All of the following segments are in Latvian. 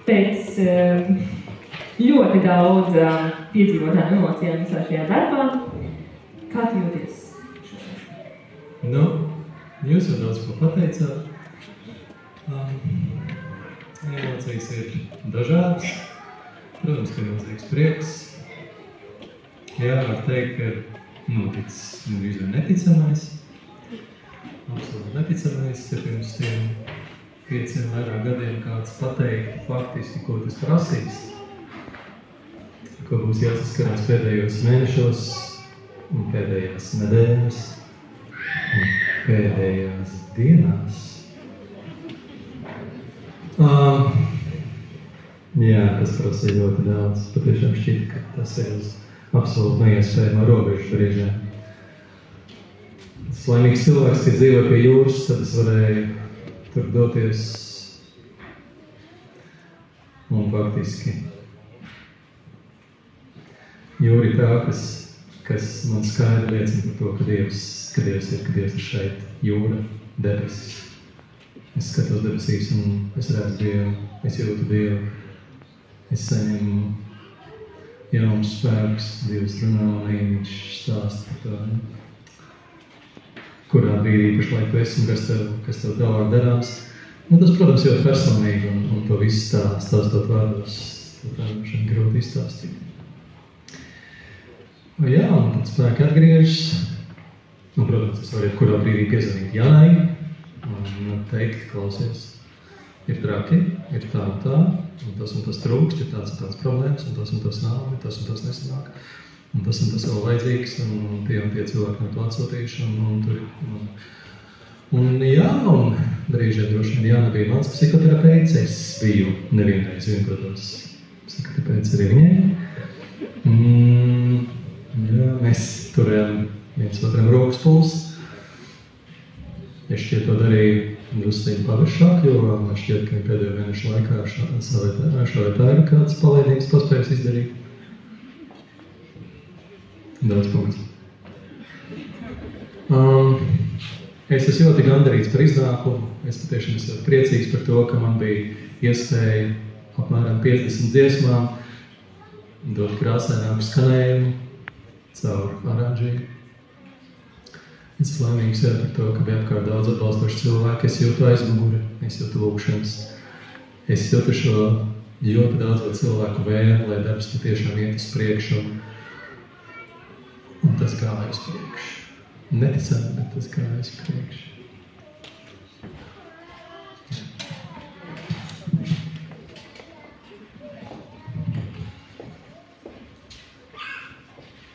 pēc ļoti daudz piedzīvotām emocijām visā šajā darbā. Kā tu jūties šodien? Nu, jūs jau daudz ko pateicāt. Emocijas ir dažādas. Protams, ka ir milzīgs prieks. Jā, var teikt, ka ir noticis visai neticamais. Absolūti neticamais, ja pirms tiem 5 vairāk gadiem kāds pateikt faktiski, ko tas prasīs, ko būs jāsaskarās pēdējos mēnešos, un pēdējās nedēļas, un pēdējās dienās. Jā, tas prasīja ļoti daudz. Patiešām šķita, ka tas ir uz absolūti neiespējamā robežu brīžiem. Tas laimīgs cilvēks, kas dzīvo pie jūras, tad es varēju tur doties un faktiski jūra ir tā, kas man skaidri liecina par to, ka Dievs ir šeit, jūra, debesis. Es skatos debesīs un es redzu Dievu, es jūtu Dievu, es saņemu jaunus spēkus, Dievs runā manī, viņš stāsta par to, kurā brīdī pašlaik tu esi un kas tev tālāk darāms. Nu, tas, protams, ļoti personīgi un to visu stāstot vārdos, tā šeit grūti izstāstīt. Jā, un tad spēki atgriežas. Un, protams, es varu kurā brīdī piezvanīt Janai un teikt, klausies, ir traki, ir tā un tā, un tas trūkst, ir tāds un tāds problēmas, un tas nav, un tas nesanāk, un tas vēl vajadzīgs, un tie cilvēki nav to atsūtījuši, un jā, un brīžiem droši vien Jāna bija mans psihoterapeits, es biju nevienreiz protams, psihoterapeits arī viņai. Jā, mēs turējām viens otram rokas pulsi. Es šķiet to darīju drusciņi paviršāk, jo man šķiet, ka pēdējo mēnešu laikā šā vietā ir kāds palaidības paspējis izdarīt. Daudz punkts. Es esmu ļoti gandarīts par iznākumu. Es patiešām esmu priecīgs par to, ka man bija iespēja apmēram 50 dziesmām dot krāsaināku skanējumu caur aranžiju. Es esmu laimīgs par to, ka bija apkārt daudz atbalstoši cilvēki. Es jūtu aizmuguri, es jūtu lūkšanas. Es jūtu šo ļoti daudz cilvēku vēlu, lai darbs patiešām iet uz priekšu. Un tas gāja uz priekšu. Neticami, bet tas gāja uz priekšu.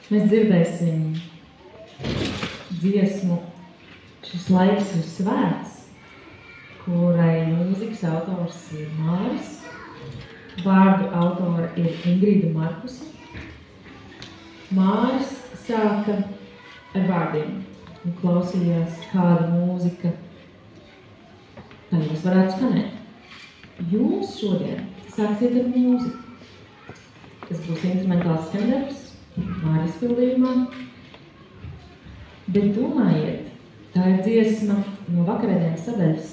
Mēs dzirdēsim dziesmu Šis laiks ir svēts, kurai mūzikas autors ir Māris, vārdu autora ir Ingrida Markusa. Māris sāka ar vārdiem un klausījās, kāda mūzika tagad varētu skanēt. Jūs šodien sāksiet ar mūziku. Tas būs instrumentāls skandarbs, Māris pildījumā. Bet domājiet, tā ir dziesma no vakarēdienas sadaļas.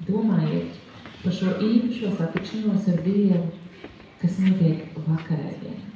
Domājiet par šo īpašo satikšanos ar Dievu, kas notiek vakarēdienā.